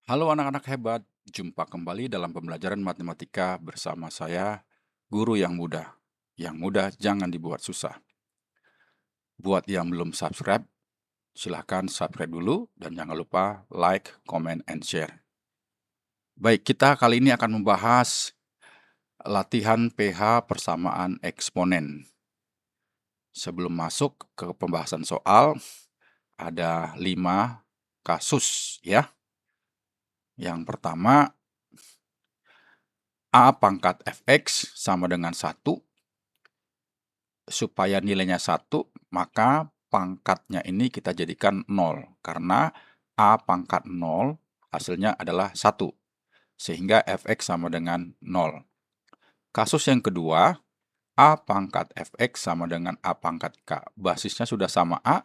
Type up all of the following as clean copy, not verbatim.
Halo anak-anak hebat, jumpa kembali dalam pembelajaran matematika bersama saya, guru yang mudah. Yang mudah jangan dibuat susah. Buat yang belum subscribe, silahkan subscribe dulu dan jangan lupa like, comment, and share. Baik, kita kali ini akan membahas latihan pH persamaan eksponen. Sebelum masuk ke pembahasan soal, ada 5 kasus ya. Yang pertama, A pangkat fx sama dengan 1. Supaya nilainya 1, maka pangkatnya ini kita jadikan 0. Karena A pangkat 0 hasilnya adalah 1. Sehingga fx sama dengan 0. Kasus yang kedua, A pangkat fx sama dengan A pangkat k. Basisnya sudah sama A,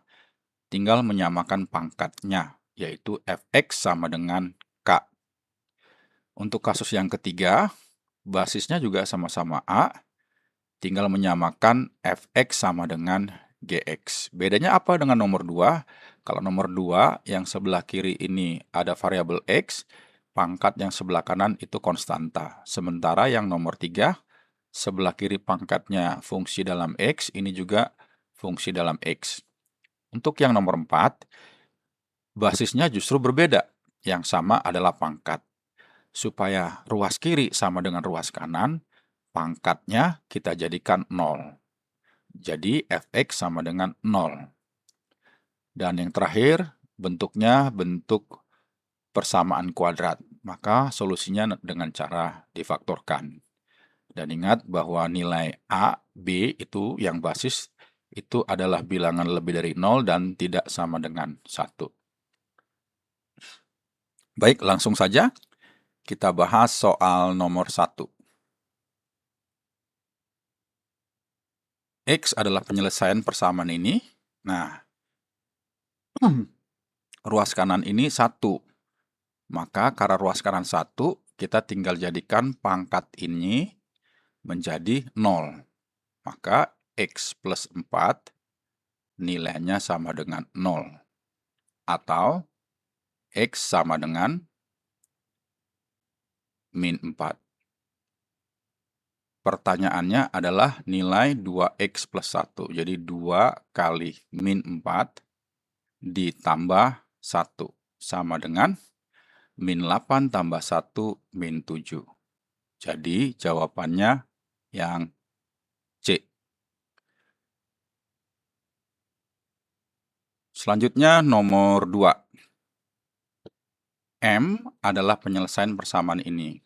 tinggal menyamakan pangkatnya, yaitu fx sama dengan k. Untuk kasus yang ketiga, basisnya juga sama-sama A, tinggal menyamakan fx sama dengan gx. Bedanya apa dengan nomor 2? Kalau nomor 2, yang sebelah kiri ini ada variabel x, pangkat yang sebelah kanan itu konstanta. Sementara yang nomor 3, sebelah kiri pangkatnya fungsi dalam x, ini juga fungsi dalam x. Untuk yang nomor 4, basisnya justru berbeda. Yang sama adalah pangkat. Supaya ruas kiri sama dengan ruas kanan, pangkatnya kita jadikan 0. Jadi fx sama dengan 0. Dan yang terakhir, bentuknya bentuk persamaan kuadrat. Maka solusinya dengan cara difaktorkan. Dan ingat bahwa nilai A, B itu yang basis itu adalah bilangan lebih dari 0 dan tidak sama dengan 1. Baik, langsung saja kita bahas soal nomor 1. X adalah penyelesaian persamaan ini. Nah, ruas kanan ini 1. Maka karena ruas kanan 1, kita tinggal jadikan pangkat ini menjadi 0. Maka X plus 4 nilainya sama dengan 0. Atau X sama dengan min 4. Pertanyaannya adalah nilai 2X plus 1. Jadi 2 kali min 4 ditambah 1. Sama dengan min 8 tambah 1 min 7. Jadi jawabannya yang C. Selanjutnya nomor 2. M adalah penyelesaian persamaan ini.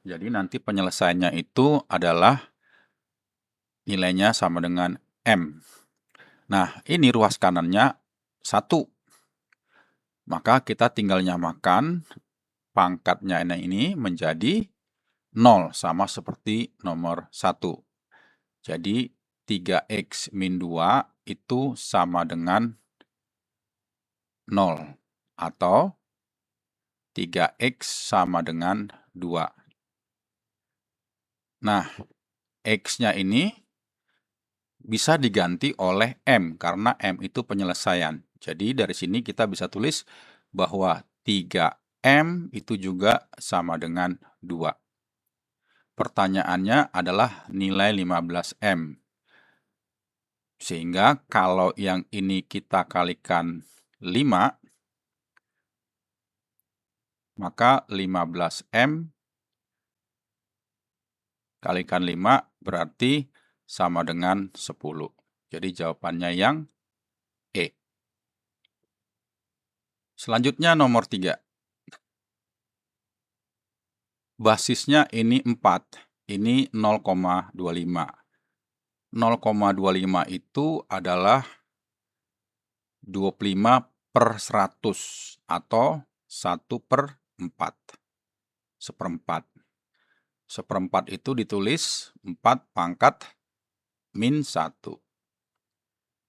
Jadi nanti penyelesaiannya itu adalah nilainya sama dengan M. Nah, ini ruas kanannya 1. Maka kita tinggal nyamakan pangkatnya ini menjadi 0, sama seperti nomor 1. Jadi 3X min 2 itu sama dengan 0. Atau 3X sama dengan 2. Nah, X-nya ini bisa diganti oleh M, karena M itu penyelesaian. Jadi dari sini kita bisa tulis bahwa 3M itu juga sama dengan 2. Pertanyaannya adalah nilai 15M. Sehingga kalau yang ini kita kalikan 5, maka 15M kalikan 5 berarti sama dengan 10. Jadi jawabannya yang E. Selanjutnya nomor 3. Basisnya ini 4. Ini 0,25. 0,25 itu adalah 25/100 atau 1/4. Seperempat. Seperempat itu ditulis 4 pangkat min 1.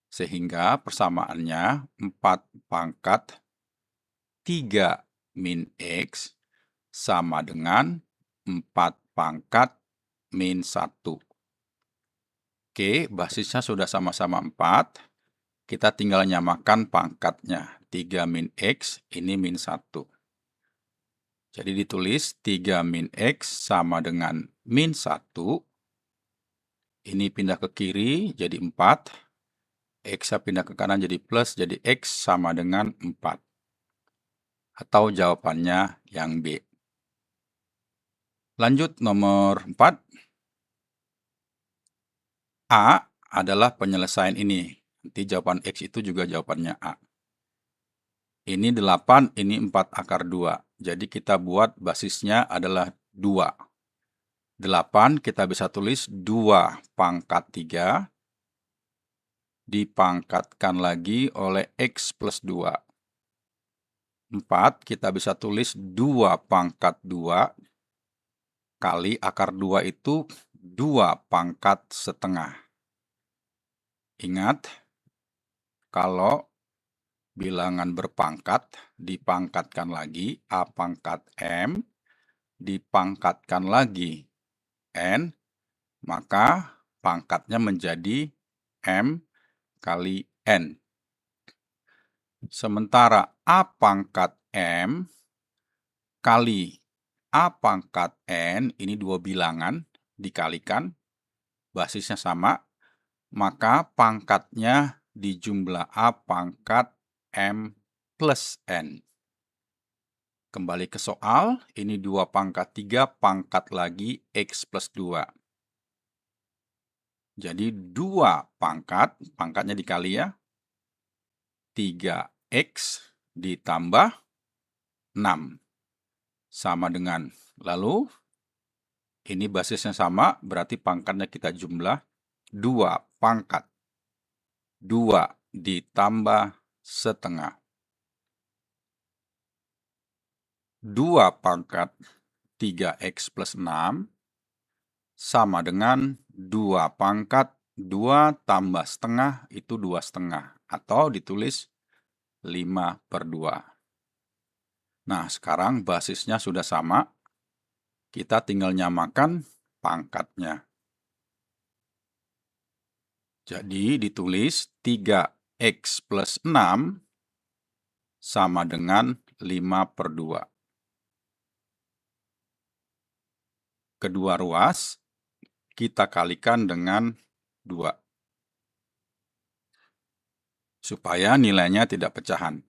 Sehingga persamaannya 4 pangkat 3 min X sama dengan 4 pangkat min 1. Oke, basisnya sudah sama-sama 4. Kita tinggal nyamakan pangkatnya. 3 min X, ini min 1. Jadi ditulis 3 min X sama dengan min 1. Ini pindah ke kiri jadi 4. X pindah ke kanan jadi plus, jadi X sama dengan 4. Atau jawabannya yang B. Lanjut nomor 4. A adalah penyelesaian ini. Nanti jawaban X itu juga jawabannya A. Ini 8, ini 4 akar 2. Jadi kita buat basisnya adalah 2. 8 kita bisa tulis 2 pangkat 3 dipangkatkan lagi oleh X plus 2. 4 kita bisa tulis 2 pangkat 2 kali akar 2 itu 2 pangkat setengah. Ingat, kalau bilangan berpangkat dipangkatkan lagi A pangkat M, dipangkatkan lagi N, maka pangkatnya menjadi M kali N. Sementara A pangkat M kali A pangkat N, ini dua bilangan dikalikan, basisnya sama, maka pangkatnya di jumlah A pangkat M plus N. Kembali ke soal, ini 2 pangkat 3 pangkat lagi X plus 2. Jadi 2 pangkat, pangkatnya dikali ya, 3X ditambah 6. Sama dengan, lalu ini basisnya sama, berarti pangkatnya kita jumlah 2 pangkat. 2 ditambah setengah. 2 pangkat 3X plus 6 sama dengan 2 pangkat 2 tambah setengah itu 2 setengah. Atau ditulis 5/2. Nah, sekarang basisnya sudah sama. Kita tinggal nyamakan pangkatnya. Jadi ditulis 3X plus 6 sama dengan 5/2. Kedua ruas kita kalikan dengan 2. Supaya nilainya tidak pecahan.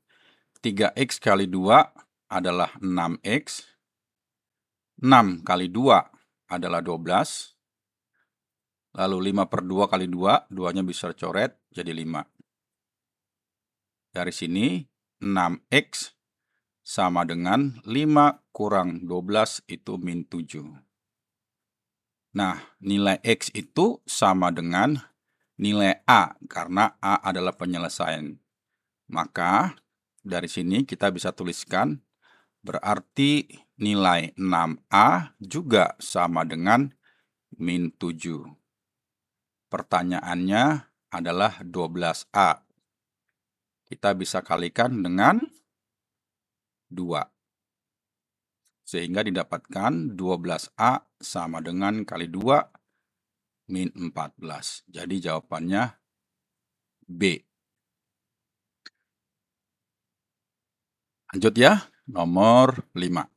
3X kali 2 adalah 6X. 6 kali 2 adalah 12. Lalu 5/2 kali 2, 2-nya bisa coret jadi 5. Dari sini 6X sama dengan 5 kurang 12 itu min 7. Nah, nilai X itu sama dengan nilai A, karena A adalah penyelesaian. Maka, dari sini kita bisa tuliskan, berarti nilai 6A juga sama dengan min 7. Pertanyaannya adalah 12A. Kita bisa kalikan dengan 2. Sehingga didapatkan 12A sama dengan kali 2 min 14. Jadi jawabannya B. Lanjut ya, nomor 5.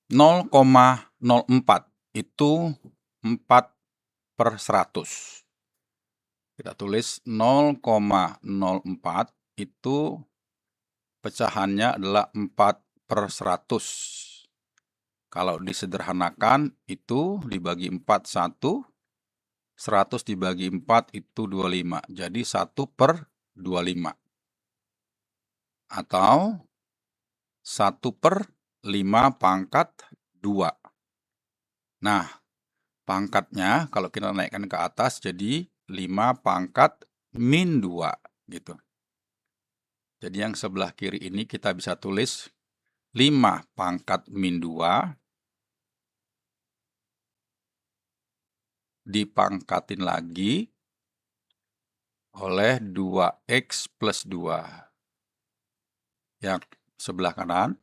0,04 itu 4/100. Kita tulis 0,04 itu pecahannya adalah 4/100. Kalau disederhanakan itu dibagi 4 1, 100 dibagi 4 itu 25. Jadi 1/25. Atau 1/5 pangkat 2. Nah, pangkatnya kalau kita naikkan ke atas jadi 5 pangkat min 2 gitu. Jadi yang sebelah kiri ini kita bisa tulis 5 pangkat min 2 dipangkatin lagi oleh 2X plus 2. Yang sebelah kanan,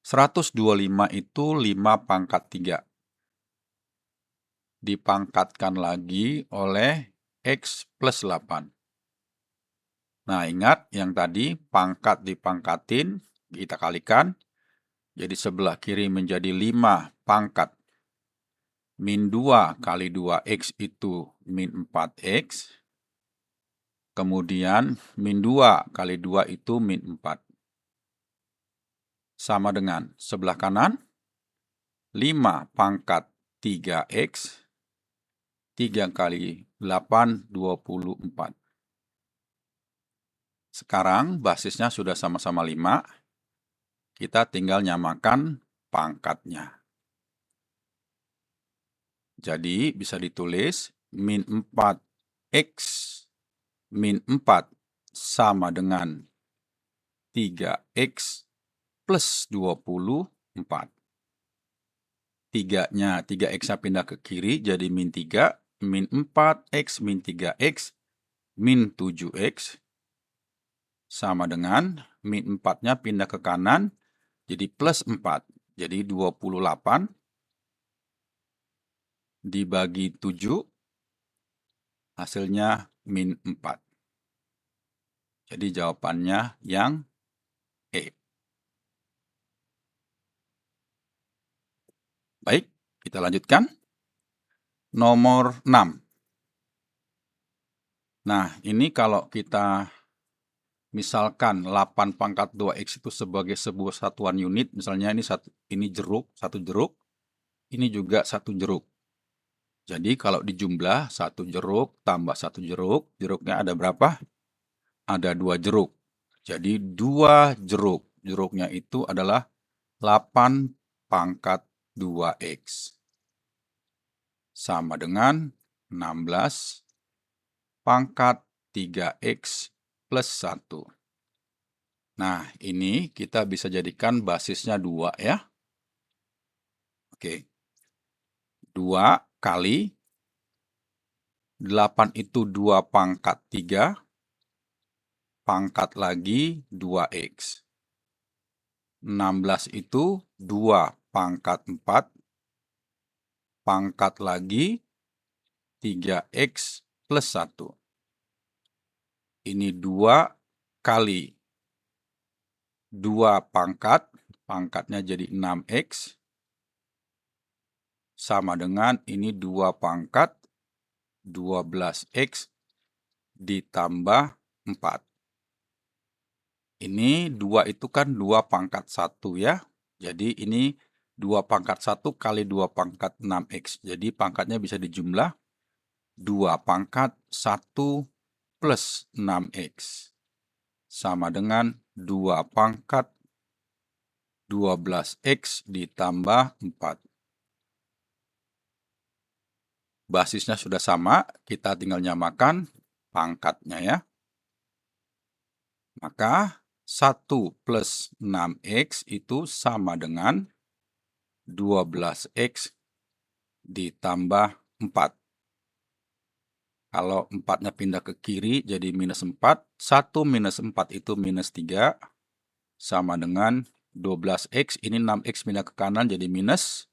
125 itu 5 pangkat 3. Dipangkatkan lagi oleh X plus 8. Nah, ingat yang tadi pangkat dipangkatin, kita kalikan. Jadi sebelah kiri menjadi 5 pangkat. Min 2 kali 2X itu min 4X. Kemudian min 2 kali 2 itu min 4. Sama dengan sebelah kanan, 5 pangkat 3X. 3 kali 8, 24. Sekarang basisnya sudah sama-sama 5. Kita tinggal nyamakan pangkatnya. Jadi bisa ditulis min 4X min 4 sama dengan 3X plus 24. 3-nya 3X-nya pindah ke kiri jadi min 3, min 4X min 3X min 7X sama dengan min 4-nya pindah ke kanan jadi plus 4. Jadi 28 dibagi 7 hasilnya min 4. Jadi jawabannya yang E. Baik, kita lanjutkan. Nomor 6. Nah, ini kalau kita misalkan 8 pangkat 2X itu sebagai sebuah satuan unit, misalnya ini jeruk, satu jeruk, ini juga satu jeruk. Jadi kalau dijumlah, satu jeruk tambah satu jeruk, jeruknya ada berapa? Ada 2 jeruk. Jadi 2 jeruk. Jeruknya itu adalah 8 pangkat 2X. Sama dengan 16 pangkat 3X plus 1. Nah, ini kita bisa jadikan basisnya 2 ya. Oke. 2 kali 8 itu 2 pangkat 3, pangkat lagi 2X. 16 itu 2 pangkat 4, pangkat lagi 3X plus 1. Ini 2 kali 2 pangkat, pangkatnya jadi 6X, sama dengan ini 2 pangkat 12X ditambah 4. Ini 2 itu kan 2 pangkat 1 ya. Jadi ini 2 pangkat 1 kali 2 pangkat 6X. Jadi pangkatnya bisa dijumlah 2 pangkat 1 plus 6X. Sama dengan 2 pangkat 12X ditambah 4. Basisnya sudah sama, kita tinggal nyamakan pangkatnya ya. Maka 1 plus 6X itu sama dengan 12X ditambah 4. Kalau 4-nya pindah ke kiri jadi minus 4. 1 minus 4 itu minus 3. Sama dengan 12X. Ini 6X pindah ke kanan jadi minus.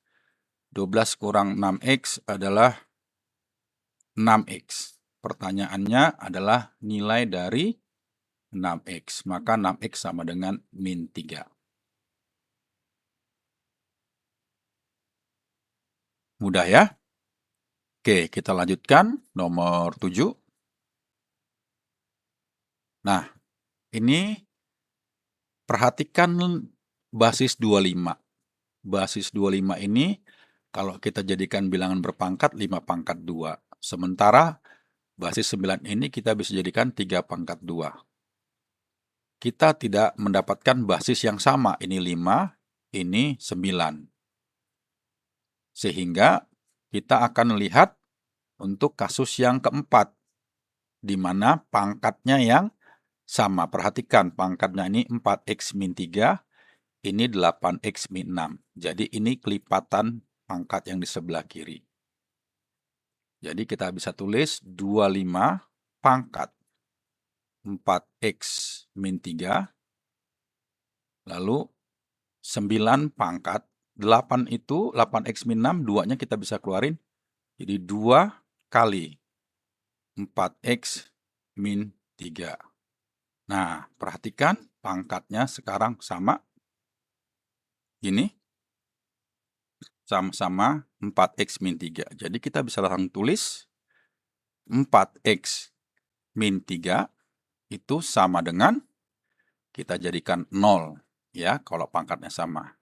12 kurang 6X adalah 6X. Pertanyaannya adalah nilai dari 6X. Maka 6X sama dengan min 3. Mudah ya? Oke, kita lanjutkan nomor 7. Nah, ini perhatikan basis 25. Basis 25 ini kalau kita jadikan bilangan berpangkat 5 pangkat 2. Sementara basis 9 ini kita bisa jadikan 3 pangkat 2. Kita tidak mendapatkan basis yang sama. Ini 5, ini 9. Sehingga kita akan lihat untuk kasus yang keempat, di mana pangkatnya yang sama. Perhatikan pangkatnya ini 4X min 3, ini 8X min 6. Jadi ini kelipatan pangkat yang di sebelah kiri. Jadi kita bisa tulis 25 pangkat 4X min 3, lalu 9 pangkat 8 itu 8X min 6, 2-nya kita bisa keluarin. Jadi 2 kali 4x min 3. Nah, perhatikan pangkatnya sekarang sama. Ini sama-sama 4x min 3. Jadi kita bisa langsung tulis 4x min 3 itu sama dengan, kita jadikan 0 ya kalau pangkatnya sama.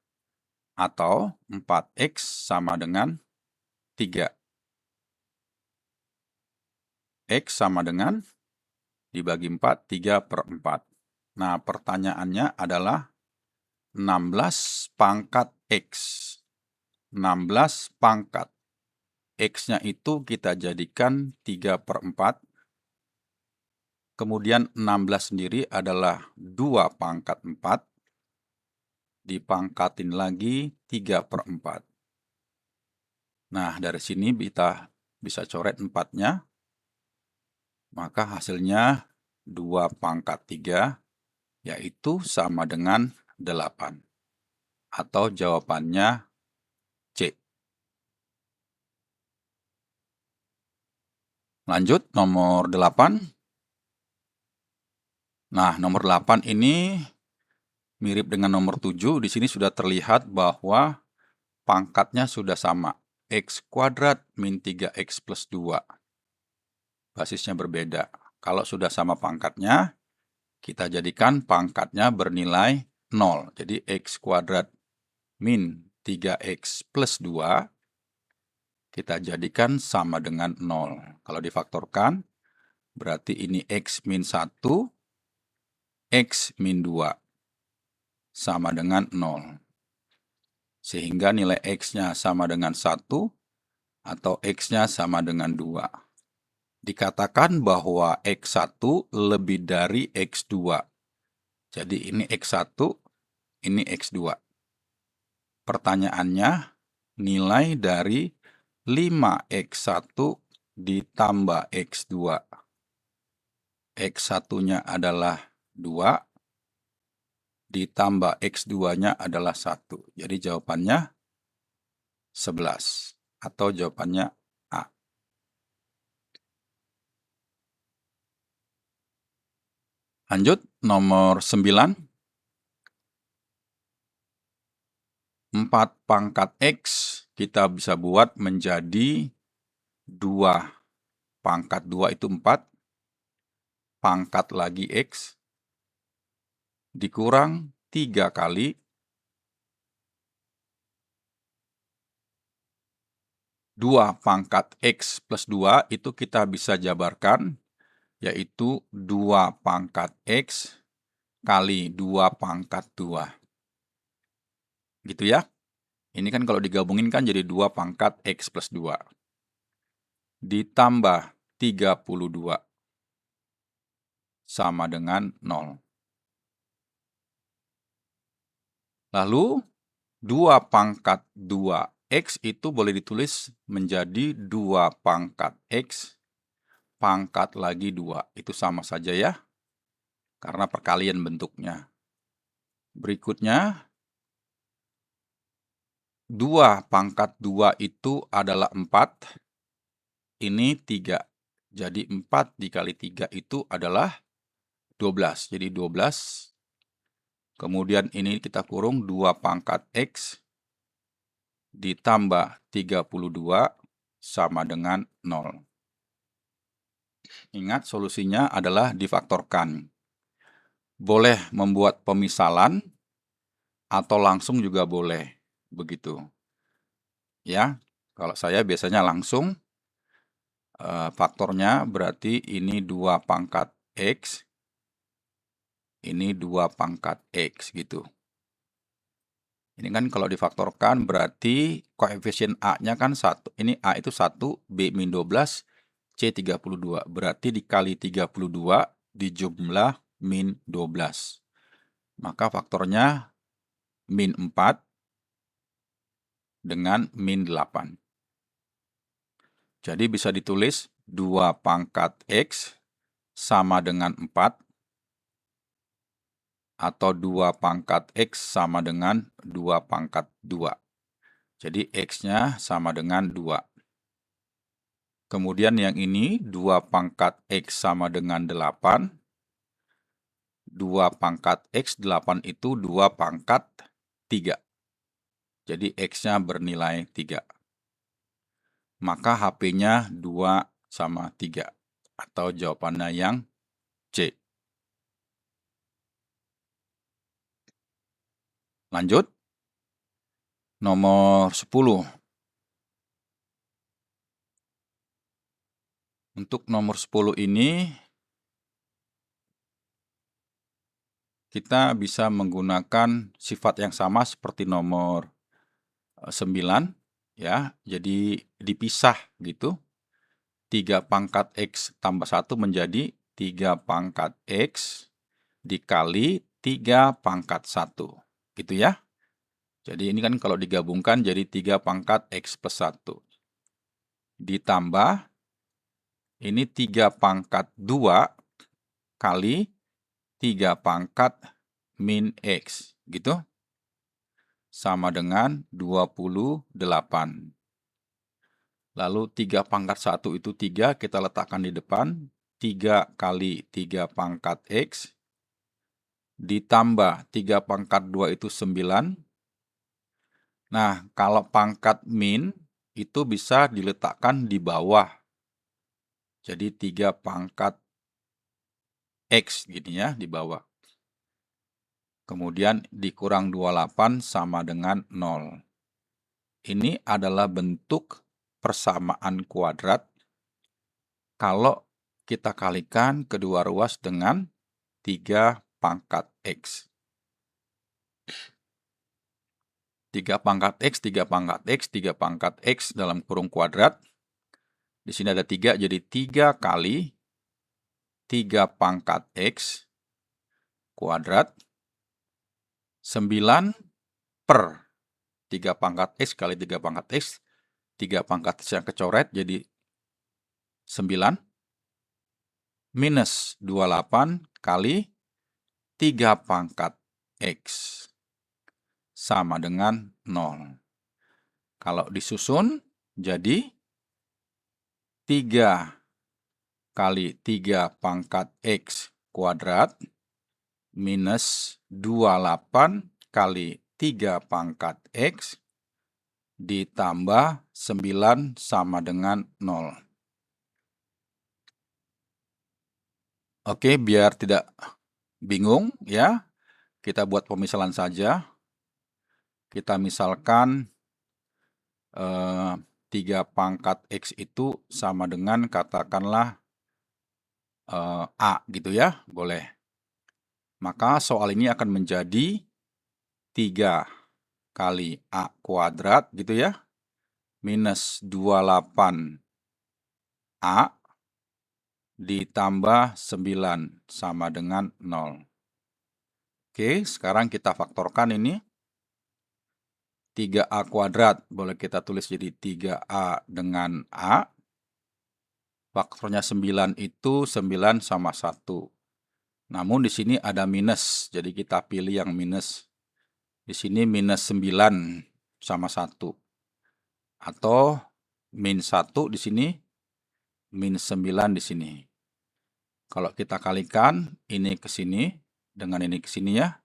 Atau 4x sama dengan 3. X sama dengan dibagi 4, 3/4. Nah, pertanyaannya adalah 16 pangkat X. 16 pangkat. X-nya itu kita jadikan 3/4. Kemudian 16 sendiri adalah 2 pangkat 4. Dipangkatin lagi 3/4. Nah, dari sini kita bisa coret 4-nya. Maka hasilnya 2 pangkat 3, yaitu sama dengan 8. Atau jawabannya C. Lanjut, nomor 8. Nah, nomor 8 ini mirip dengan nomor 7. Di sini sudah terlihat bahwa pangkatnya sudah sama. X kuadrat min 3x plus 2. Basisnya berbeda. Kalau sudah sama pangkatnya, kita jadikan pangkatnya bernilai 0. Jadi x kuadrat min 3x plus 2, kita jadikan sama dengan 0. Kalau difaktorkan, berarti ini x min 1, x min 2, sama dengan 0. Sehingga nilai x-nya sama dengan 1, atau x-nya sama dengan 2. Dikatakan bahwa x1 lebih dari x2. Jadi ini x1, ini x2. Pertanyaannya, nilai dari 5x1 ditambah x2. X1-nya adalah 2, ditambah x2-nya adalah 1. Jadi jawabannya 11. Atau jawabannya A. Lanjut, nomor 9. 4 pangkat X kita bisa buat menjadi 2 pangkat 2 itu 4. Pangkat lagi X dikurang 3 kali 2 pangkat X plus 2 itu kita bisa jabarkan, yaitu 2 pangkat X kali 2 pangkat 2. Gitu ya. Ini kan kalau digabungin kan jadi 2 pangkat X plus 2. Ditambah 32 sama dengan 0. Lalu 2 pangkat 2X itu boleh ditulis menjadi 2 pangkat X pangkat lagi 2. Itu sama saja ya, karena perkalian bentuknya. Berikutnya, 2 pangkat 2 itu adalah 4. Ini 3. Jadi 4 dikali 3 itu adalah 12. Jadi 12. Kemudian ini kita kurung 2 pangkat X ditambah 32 sama dengan 0. Ingat, solusinya adalah difaktorkan. Boleh membuat pemisalan atau langsung juga boleh. Begitu. Ya, kalau saya biasanya langsung. Faktornya berarti ini 2 pangkat X, ini 2 pangkat X gitu. Ini kan kalau difaktorkan berarti koefisien A-nya kan 1. Ini A itu 1, B min 12, C 32. Berarti dikali 32 dijumlah min 12. Maka faktornya min 4 dengan min 8. Jadi bisa ditulis 2 pangkat X sama dengan 4. Atau 2 pangkat X sama dengan 2 pangkat 2. Jadi X-nya sama dengan 2. Kemudian yang ini 2 pangkat X sama dengan 8. 2 pangkat X, 8 itu 2 pangkat 3. Jadi X-nya bernilai 3. Maka HP-nya 2 sama 3. Atau jawabannya yang C. Lanjut. Nomor 10. Untuk nomor 10 ini, kita bisa menggunakan sifat yang sama seperti nomor 9, ya. Jadi dipisah gitu. 3 pangkat X tambah 1 menjadi 3 pangkat X dikali 3 pangkat 1. Gitu ya. Jadi ini kan kalau digabungkan jadi 3 pangkat X plus 1. Ditambah ini 3 pangkat 2 kali 3 pangkat min X. Gitu. Sama dengan 28. Lalu 3 pangkat 1 itu 3, kita letakkan di depan. 3 kali 3 pangkat X. Ditambah 3 pangkat 2 itu 9. Nah, kalau pangkat min itu bisa diletakkan di bawah. Jadi 3 pangkat X gini ya, di bawah. Kemudian dikurang 28 sama dengan 0. Ini adalah bentuk persamaan kuadrat kalau kita kalikan kedua ruas dengan 3 pangkat X. 3 pangkat X, 3 pangkat X, 3 pangkat X dalam kurung kuadrat. Di sini ada 3, jadi 3 kali 3 pangkat X kuadrat. 9 per 3 pangkat X kali 3 pangkat X. 3 pangkat X yang kecoret jadi 9. Minus 28 kali 3 pangkat X. Sama dengan 0. Kalau disusun, jadi 3 kali 3 pangkat X kuadrat minus 28 kali 3 pangkat X ditambah 9 sama dengan 0. Oke, biar tidak bingung ya, kita buat pemisalan saja. Kita misalkan 3 pangkat X itu sama dengan katakanlah A gitu ya, boleh. Maka soal ini akan menjadi 3 kali A kuadrat gitu ya, minus 28 A ditambah 9 sama dengan 0. Oke, sekarang kita faktorkan ini. 3A kuadrat, boleh kita tulis jadi 3A dengan A. Faktornya 9 itu 9 sama 1. Namun di sini ada minus, jadi kita pilih yang minus. Di sini minus 9 sama 1. Atau min 1 di sini, min 9 di sini. Kalau kita kalikan ini ke sini, dengan ini ke sini ya.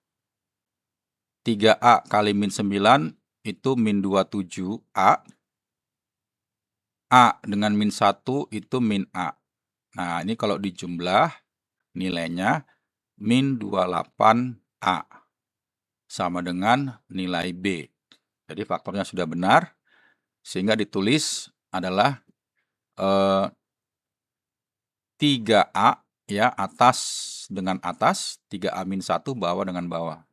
3A kali min 9 itu min 27A. A dengan min 1 itu min A. Nah, ini kalau dijumlah nilainya min 28A. Sama dengan nilai B. Jadi faktornya sudah benar. Sehingga ditulis adalah 3A ya, atas dengan atas, 3A min 1 bawah dengan bawah.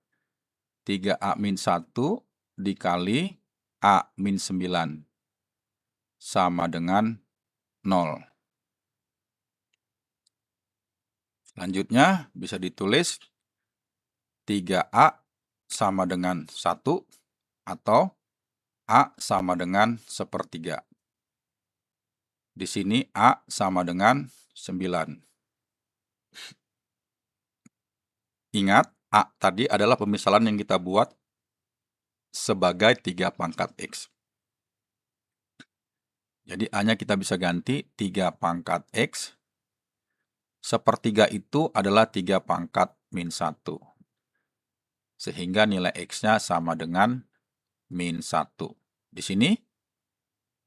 3A min 1 dikali A min 9 sama dengan 0. Selanjutnya bisa ditulis 3A sama dengan 1 atau A sama dengan 1/3. Di sini A sama dengan 9. Ingat, A tadi adalah pemisalan yang kita buat sebagai 3 pangkat X. Jadi A-nya kita bisa ganti 3 pangkat X. Sepertiga itu adalah 3 pangkat min 1. Sehingga nilai X-nya sama dengan min 1. Di sini,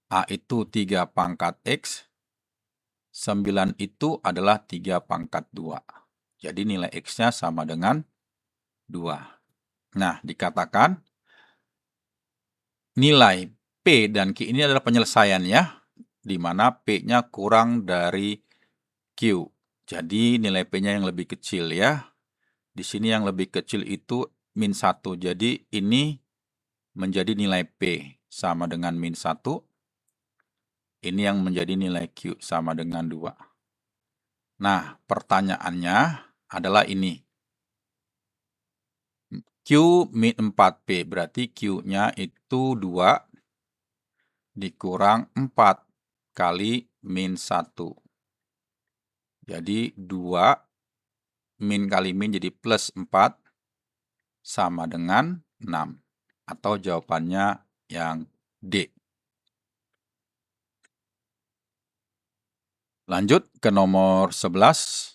A itu 3 pangkat X, 9 itu adalah 3 pangkat 2. Jadi nilai X-nya sama dengan 2. Nah, dikatakan nilai P dan Q ini adalah penyelesaian ya, di mana P-nya kurang dari Q. Jadi nilai P-nya yang lebih kecil ya. Di sini yang lebih kecil itu min 1. Jadi ini menjadi nilai P sama dengan min 1. Ini yang menjadi nilai Q sama dengan 2. Nah, pertanyaannya adalah ini. Q min 4P, berarti Q-nya itu 2 dikurang 4 kali min 1. Jadi 2 min kali min jadi plus 4 sama dengan 6. Atau jawabannya yang D. Lanjut ke nomor 11.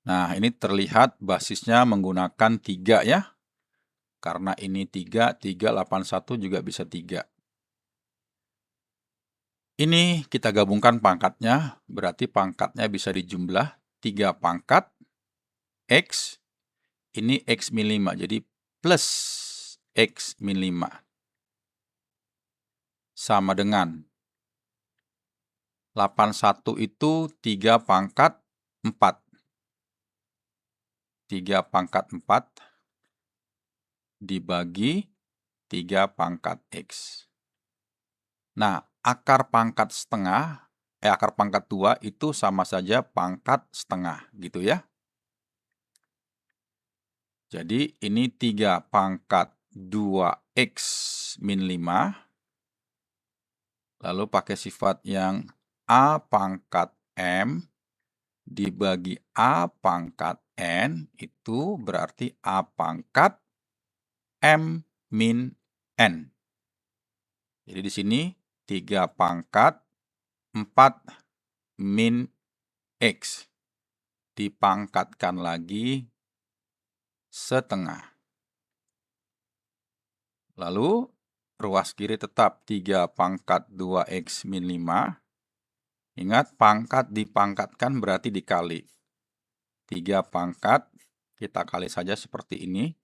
Nah, ini terlihat basisnya menggunakan 3 ya. Karena ini 3, 381 juga bisa 3. Ini kita gabungkan pangkatnya, berarti pangkatnya bisa dijumlah 3 pangkat X, ini X min 5, jadi plus X min 5. Sama dengan 81 itu 3 pangkat 4. 3 pangkat 4 dibagi 3 pangkat X. Nah, akar pangkat setengah, akar pangkat 2 itu sama saja pangkat setengah, gitu ya. Jadi, ini 3 pangkat 2X min 5. Lalu pakai sifat yang A pangkat M dibagi A pangkat N, itu berarti A pangkat M min N. Jadi di sini 3 pangkat 4 min X. Dipangkatkan lagi setengah. Lalu ruas kiri tetap 3 pangkat 2X min 5. Ingat, pangkat dipangkatkan berarti dikali. 3 pangkat, kita kali saja seperti ini.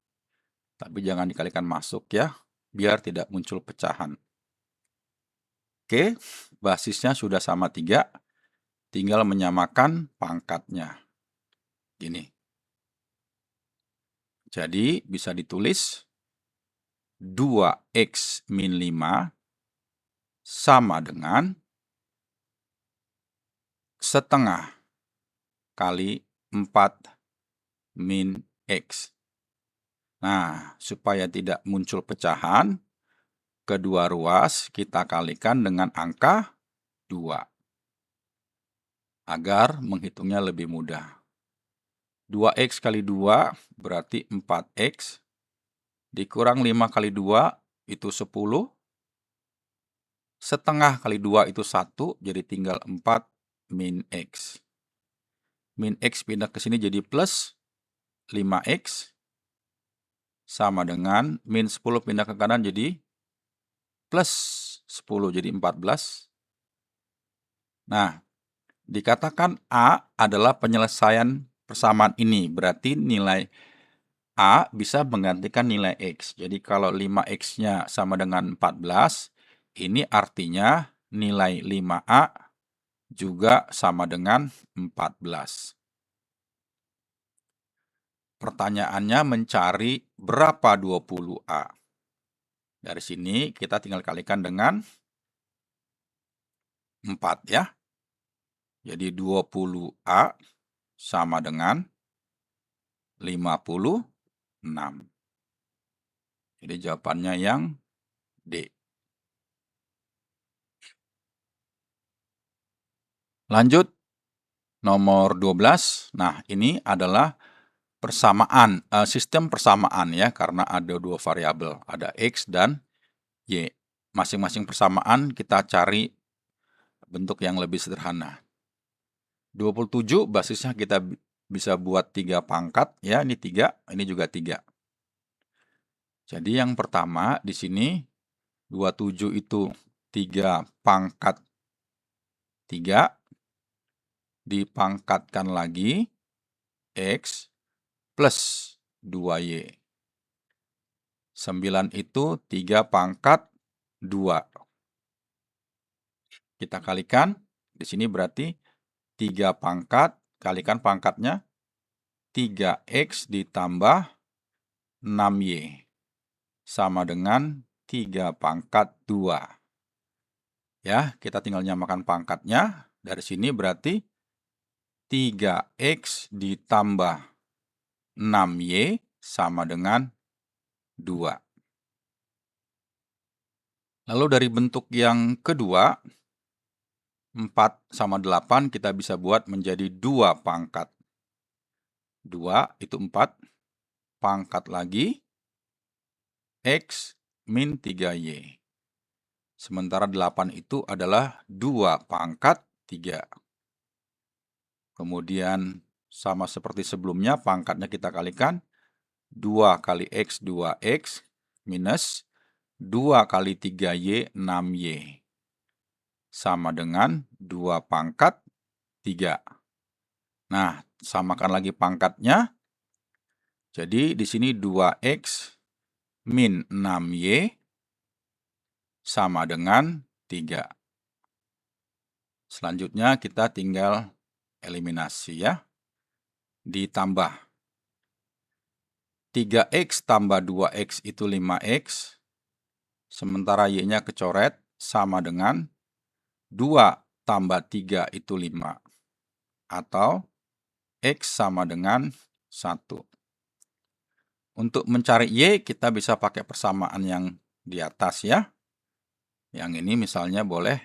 Tapi jangan dikalikan masuk ya, biar tidak muncul pecahan. Oke, basisnya sudah sama 3. Tinggal menyamakan pangkatnya. Gini. Jadi, bisa ditulis 2X min 5 sama dengan setengah kali 4 min X. Nah, supaya tidak muncul pecahan, kedua ruas kita kalikan dengan angka 2. Agar menghitungnya lebih mudah. 2X kali 2 berarti 4X. Dikurang 5 kali 2 itu 10. Setengah kali 2 itu 1, jadi tinggal 4 min X. Min X pindah ke sini jadi plus 5X. Sama dengan min 10 pindah ke kanan jadi plus 10, jadi 14. Nah, dikatakan A adalah penyelesaian persamaan ini. Berarti nilai A bisa menggantikan nilai X. Jadi kalau 5X-nya sama dengan 14, ini artinya nilai 5A juga sama dengan 14. Pertanyaannya mencari berapa 20A. Dari sini kita tinggal kalikan dengan 4 ya. Jadi 20A sama dengan 56. Jadi jawabannya yang D. Lanjut, nomor 12. Nah, ini adalah persamaan, sistem persamaan ya, karena ada 2 variabel, ada X dan Y. masing-masing persamaan kita cari bentuk yang lebih sederhana. 27 basisnya kita bisa buat 3 pangkat, ya, ini 3, ini juga 3. Jadi yang pertama di sini 27 itu 3 pangkat 3, dipangkatkan lagi X plus 2Y. 9 itu 3 pangkat 2. Kita kalikan, di sini berarti 3 pangkat, kalikan pangkatnya, 3X ditambah 6Y. Sama dengan 3 pangkat 2. Ya, kita tinggal nyamakan pangkatnya. Dari sini berarti 3X ditambah 6Y sama dengan 2. Lalu dari bentuk yang kedua, 4 sama 8 kita bisa buat menjadi 2 pangkat. 2 itu 4, pangkat lagi, X min 3Y. Sementara 8 itu adalah 2 pangkat 3. Kemudian sama seperti sebelumnya, pangkatnya kita kalikan, 2 kali X 2X minus 2 kali 3Y 6Y. Sama dengan 2 pangkat 3. Nah, samakan lagi pangkatnya. Jadi di sini 2X min 6Y sama dengan 3. Selanjutnya kita tinggal eliminasi, ya. Ditambah 3X tambah 2X itu 5X, sementara Y-nya kecoret, sama dengan 2 tambah 3 itu 5, atau X sama dengan 1. Untuk mencari Y, kita bisa pakai persamaan yang di atas, ya. Yang ini misalnya boleh,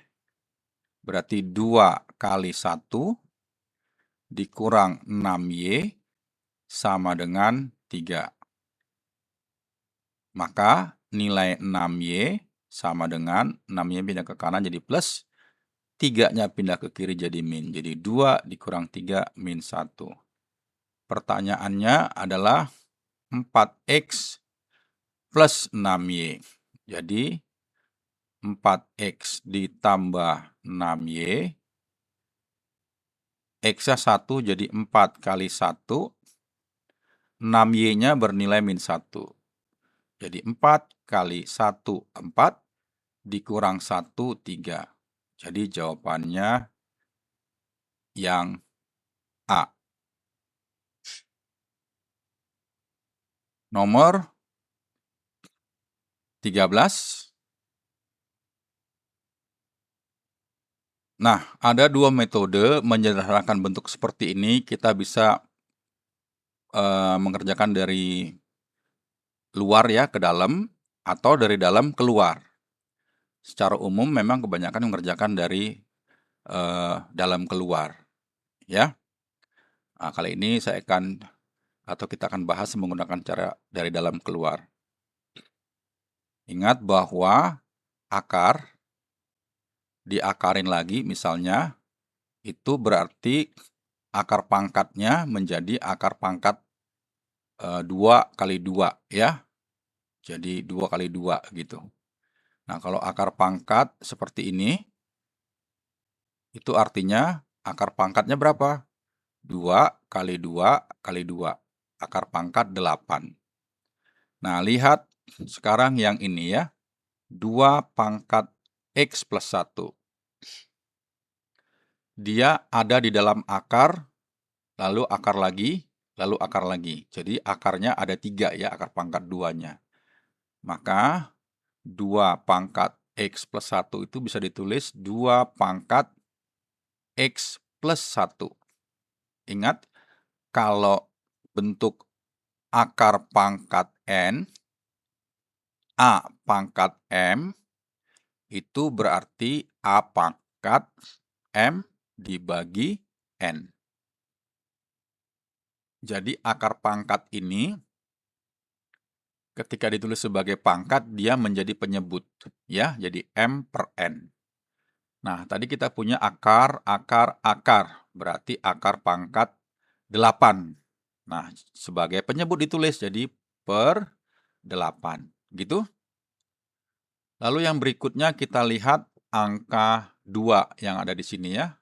berarti 2 kali 1 dikurang 6Y sama dengan 3. Maka nilai 6Y sama dengan 6Y pindah ke kanan jadi plus, 3-nya pindah ke kiri jadi min. Jadi 2 dikurang 3 min 1. Pertanyaannya adalah 4X plus 6Y. Jadi 4X ditambah 6Y, X-nya 1 jadi 4 kali 1, 6Y-nya bernilai min 1. Jadi 4 kali 1, 4, dikurang 1, 3. Jadi jawabannya yang A. Nomor 13. Nah, ada 2 metode menyederhanakan bentuk seperti ini. Kita bisa mengerjakan dari luar, ya, ke dalam, atau dari dalam keluar. Secara umum memang kebanyakan mengerjakan dari dalam keluar, ya. Nah, kali ini kita akan bahas menggunakan cara dari dalam keluar. Ingat bahwa akar diakarin lagi, misalnya, itu berarti akar pangkatnya menjadi akar pangkat 2 kali 2, ya. Jadi 2 kali 2 gitu. Nah, kalau akar pangkat seperti ini, itu artinya akar pangkatnya berapa? 2 kali 2 kali 2. Akar pangkat 8. Nah, lihat sekarang yang ini, ya. 2 pangkat X plus 1. Dia ada di dalam akar, lalu akar lagi, lalu akar lagi. Jadi akarnya ada 3, ya, akar pangkat 2-nya. Maka 2 pangkat X plus 1 itu bisa ditulis 2 pangkat X plus 1. Ingat, kalau bentuk akar pangkat N, A pangkat M, itu berarti A pangkat M dibagi N. Jadi akar pangkat ini Ketika ditulis sebagai pangkat, dia menjadi penyebut, ya, jadi M per N. Nah, tadi kita punya akar, berarti akar pangkat 8. Nah, sebagai penyebut ditulis, jadi per 8, gitu. Lalu yang berikutnya kita lihat angka 2 yang ada di sini ya.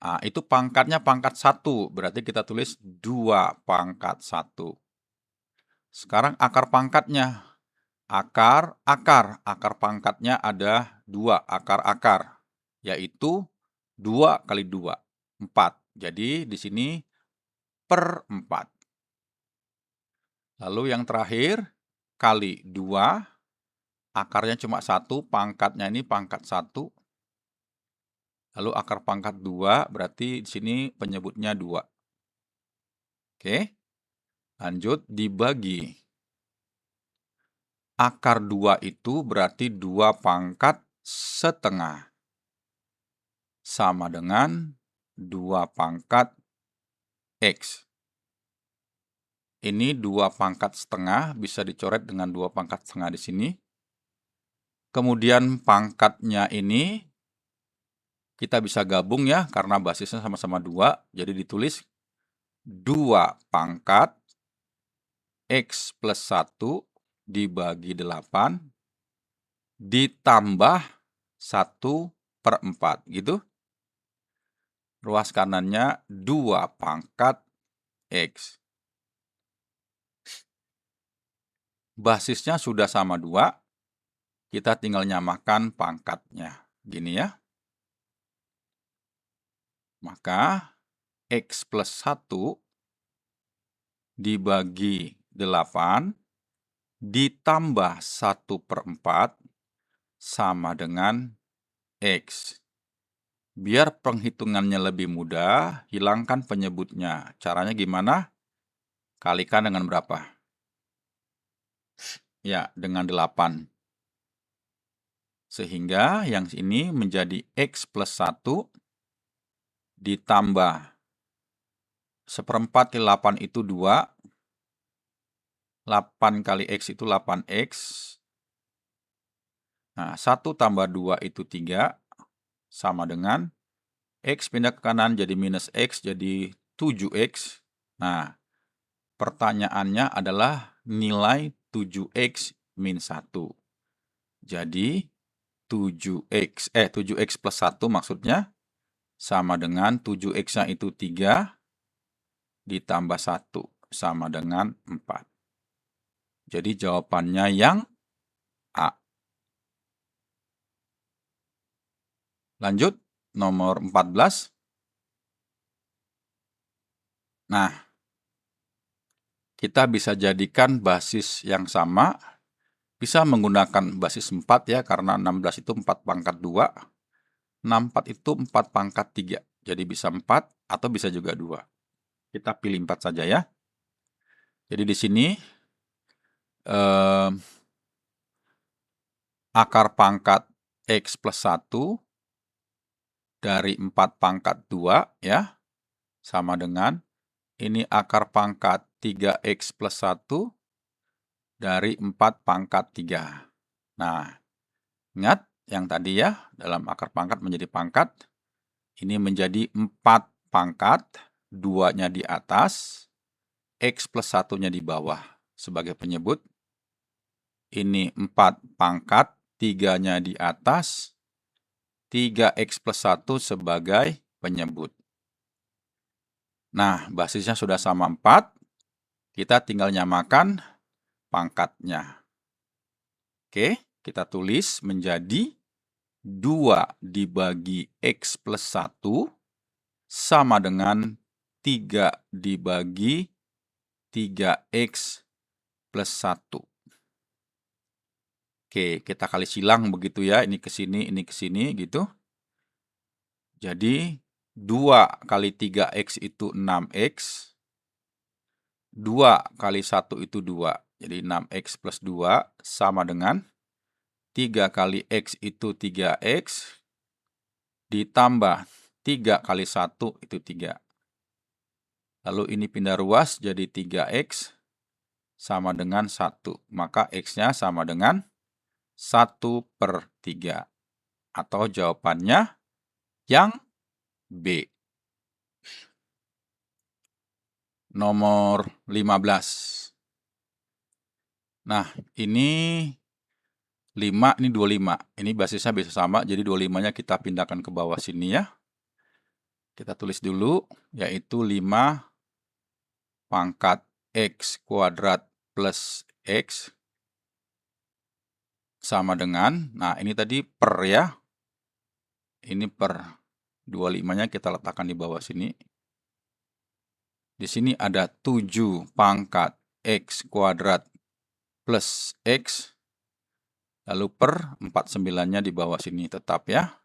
Nah, itu pangkatnya pangkat 1, berarti kita tulis 2 pangkat 1. Sekarang akar pangkatnya. Akar pangkatnya ada 2 akar, yaitu 2 kali 2, 4. Jadi di sini per 4. Lalu yang terakhir, kali 2, akarnya cuma 1, pangkatnya ini pangkat 1. Lalu akar pangkat 2, berarti di sini penyebutnya 2. Oke, lanjut dibagi. Akar 2 itu berarti 2 pangkat setengah. Sama dengan 2 pangkat X. Ini 2 pangkat setengah, bisa dicoret dengan 2 pangkat setengah di sini. Kemudian pangkatnya ini kita bisa gabung ya, karena basisnya sama-sama 2. Jadi ditulis 2 pangkat X plus 1 dibagi 8 ditambah 1 per 4, gitu. Ruas kanannya 2 pangkat X. Basisnya sudah sama 2, kita tinggal nyamakan pangkatnya. Gini ya. Maka X plus 1 dibagi 8 ditambah 1 per 4 sama dengan X. Biar penghitungannya lebih mudah, hilangkan penyebutnya. Caranya gimana? Kalikan dengan berapa? Ya, dengan 8. Sehingga yang ini menjadi X plus 1 ditambah 1/4 kali 8 itu 2. 8 kali X itu 8X. Nah, 1 tambah 2 itu 3. Sama dengan X pindah ke kanan jadi minus X jadi 7X. Nah, pertanyaannya adalah nilai 7X min 1. Jadi 7X plus 1 maksudnya sama dengan 7X-nya itu 3 ditambah 1 sama dengan 4. Jadi jawabannya yang A. Lanjut, nomor 14. Nah, kita bisa jadikan basis yang sama, bisa menggunakan basis 4 ya, karena 16 itu 4 pangkat 2, 64 itu 4 pangkat 3, jadi bisa 4 atau bisa juga 2. Kita pilih 4 saja ya. Jadi di sini akar pangkat X plus 1 dari 4 pangkat 2 ya, sama dengan ini akar pangkat 3X plus 1 dari 4 pangkat 3. Nah, ingat yang tadi ya, dalam akar pangkat menjadi pangkat, ini menjadi 4 pangkat, 2-nya di atas, X plus 1-nya di bawah sebagai penyebut. Ini 4 pangkat, 3-nya di atas, 3X plus 1 sebagai penyebut. Nah, basisnya sudah sama 4, kita tinggal nyamakan pangkatnya. Oke, kita tulis menjadi 2 dibagi X plus 1 sama dengan 3 dibagi 3X plus 1. Oke, kita kali silang begitu ya, ini ke sini gitu. Jadi 2 kali 3X itu 6X, 2 kali 1 itu 2, jadi 6X plus 2 sama dengan 3 kali X itu 3X, ditambah 3 kali 1 itu 3. Lalu ini pindah ruas jadi 3X, sama dengan 1. Maka X-nya sama dengan 1/3. Atau jawabannya yang B. Nomor 15. Nah, ini 5, ini 25. Ini basisnya bisa sama, jadi 25-nya kita pindahkan ke bawah sini ya. Kita tulis dulu, yaitu 5 pangkat X kuadrat plus X sama dengan, nah ini tadi per ya. Ini per 25-nya kita letakkan di bawah sini. Di sini ada 7 pangkat X kuadrat plus X. Lalu per 49-nya di bawah sini tetap ya.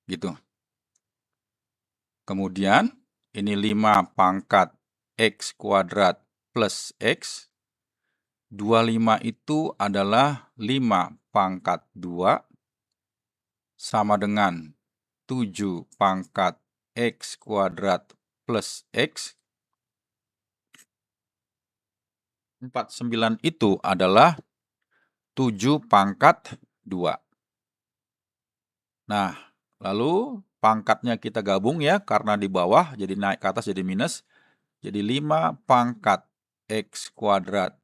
Gitu. Kemudian ini 5 pangkat X kuadrat plus X. 25 itu adalah 5 pangkat 2 sama dengan 7 pangkat X kuadrat plus X. 49 itu adalah 7 pangkat 2. Nah, lalu pangkatnya kita gabung ya, karena di bawah jadi naik ke atas jadi minus. Jadi 5 pangkat X kuadrat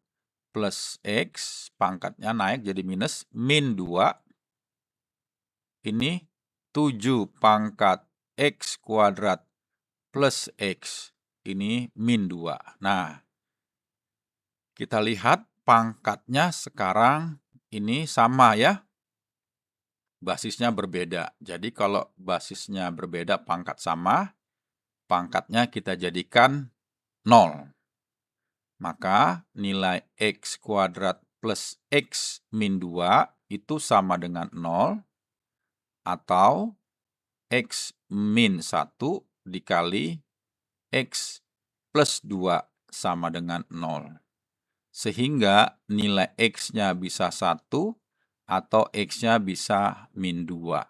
plus X, pangkatnya naik jadi minus, min 2. Ini 7 pangkat X kuadrat plus X, ini min 2. Nah, kita lihat pangkatnya sekarang ini sama ya. Basisnya berbeda. Jadi kalau basisnya berbeda, pangkat sama, pangkatnya kita jadikan 0. Maka nilai X kuadrat plus X min 2 itu sama dengan 0, atau X min 1 dikali X plus 2 sama dengan 0. Sehingga nilai X-nya bisa 1 atau X-nya bisa min 2.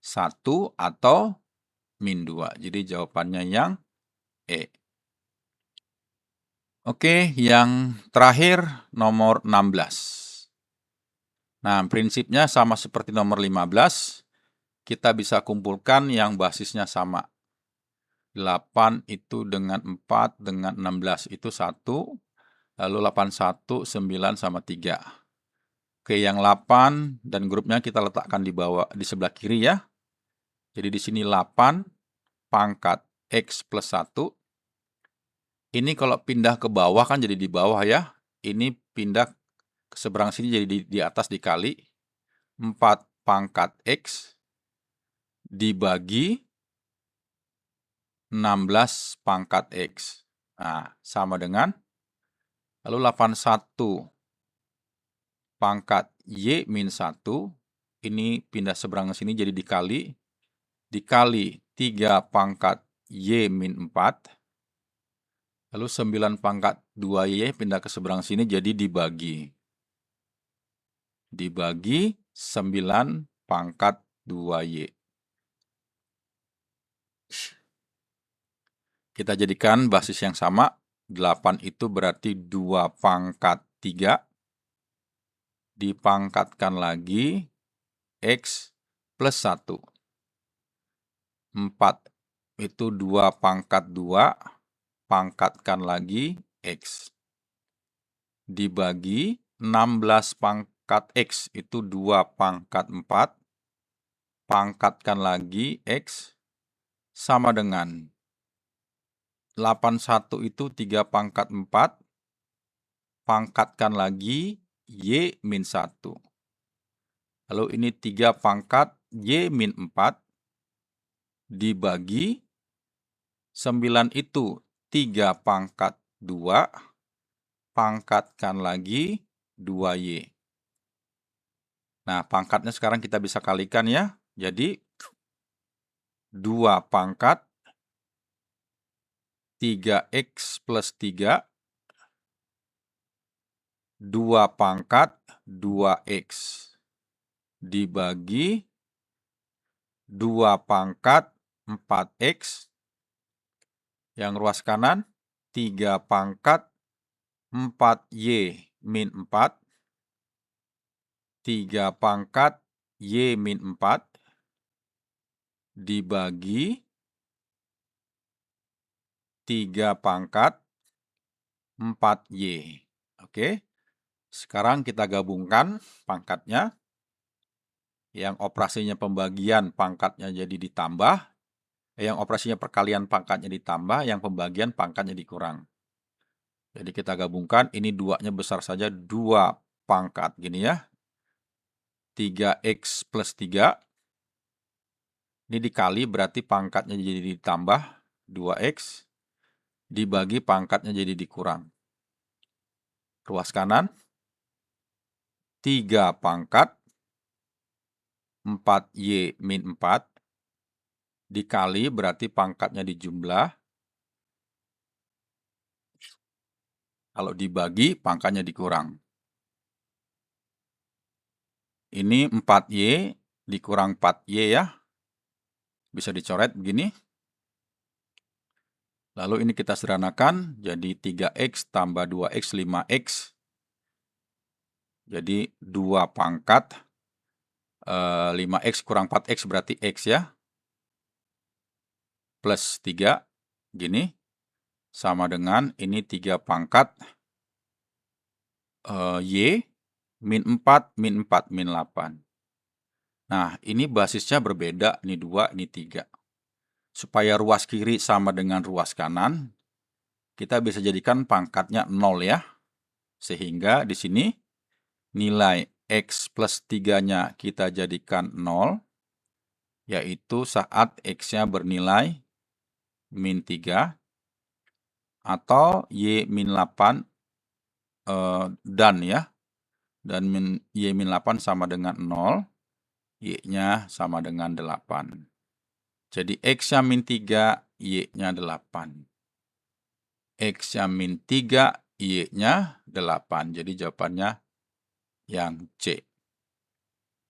1 atau min 2. Jadi jawabannya yang E. Oke, yang terakhir nomor 16. Nah, prinsipnya sama seperti nomor 15. Kita bisa kumpulkan yang basisnya sama. 8 itu dengan 4 dengan 16 itu 1. Lalu 81, 9 sama 3. Oke, yang 8 dan grupnya kita letakkan di bawah, di sebelah kiri ya. Jadi di sini 8 pangkat X plus 1. Ini kalau pindah ke bawah kan jadi di bawah ya. Ini pindah ke seberang sini jadi di atas dikali 4 pangkat X dibagi 16 pangkat X. Nah, sama dengan, lalu 81 pangkat Y min 1, ini pindah seberang sini jadi dikali 3 pangkat Y min 4, lalu 9 pangkat 2Y pindah ke seberang sini jadi dibagi 9 pangkat 2Y. Kita jadikan basis yang sama, 8 itu berarti 2 pangkat 3, dipangkatkan lagi X plus 1. 4 itu 2 pangkat 2, pangkatkan lagi X. Dibagi 16 pangkat X itu 2 pangkat 4, pangkatkan lagi X, sama dengan 81 itu 3 pangkat 4, pangkatkan lagi Y min 1. Lalu ini 3 pangkat Y min 4, dibagi 9 itu 3 pangkat 2, pangkatkan lagi 2Y. Nah, pangkatnya sekarang kita bisa kalikan ya. Jadi 2 pangkat 3X plus 3, 2 pangkat 2X, dibagi 2 pangkat 4X, yang ruas kanan 3 pangkat 4Y min 4, 3 pangkat Y min 4, dibagi 3 pangkat 4Y. Oke, sekarang kita gabungkan pangkatnya. Yang operasinya pembagian pangkatnya jadi ditambah, yang operasinya perkalian pangkatnya ditambah, yang pembagian pangkatnya dikurang. Jadi kita gabungkan, ini 2-nya besar saja, 2 pangkat, gini ya. 3X plus 3. Ini dikali berarti pangkatnya jadi ditambah, 2X. Dibagi pangkatnya jadi dikurang. Ruas kanan, 3 pangkat 4Y min 4. Dikali berarti pangkatnya dijumlah. Kalau dibagi, pangkatnya dikurang. Ini 4Y dikurang 4Y ya. Bisa dicoret begini. Lalu ini kita sederhanakan, jadi 3X tambah 2X, 5X. Jadi 2 pangkat 5X kurang 4X berarti X ya. Plus 3, gini. Sama dengan ini 3 pangkat Y min 4, min 4, min 8. Nah, ini basisnya berbeda, ini 2, ini 3. Supaya ruas kiri sama dengan ruas kanan, kita bisa jadikan pangkatnya 0 ya. Sehingga di sini nilai X plus 3-nya kita jadikan 0, yaitu saat X-nya bernilai min 3, atau Y min 8 dan ya. Dan Y min 8 sama dengan 0, Y-nya sama dengan 8. Jadi X-nya min 3, Y-nya 8. X-nya min 3, Y-nya 8. Jadi jawabannya yang C.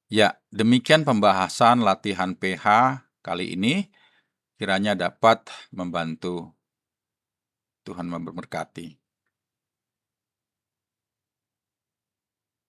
Ya, demikian pembahasan latihan PH kali ini. Kiranya dapat membantu. Tuhan memberkati.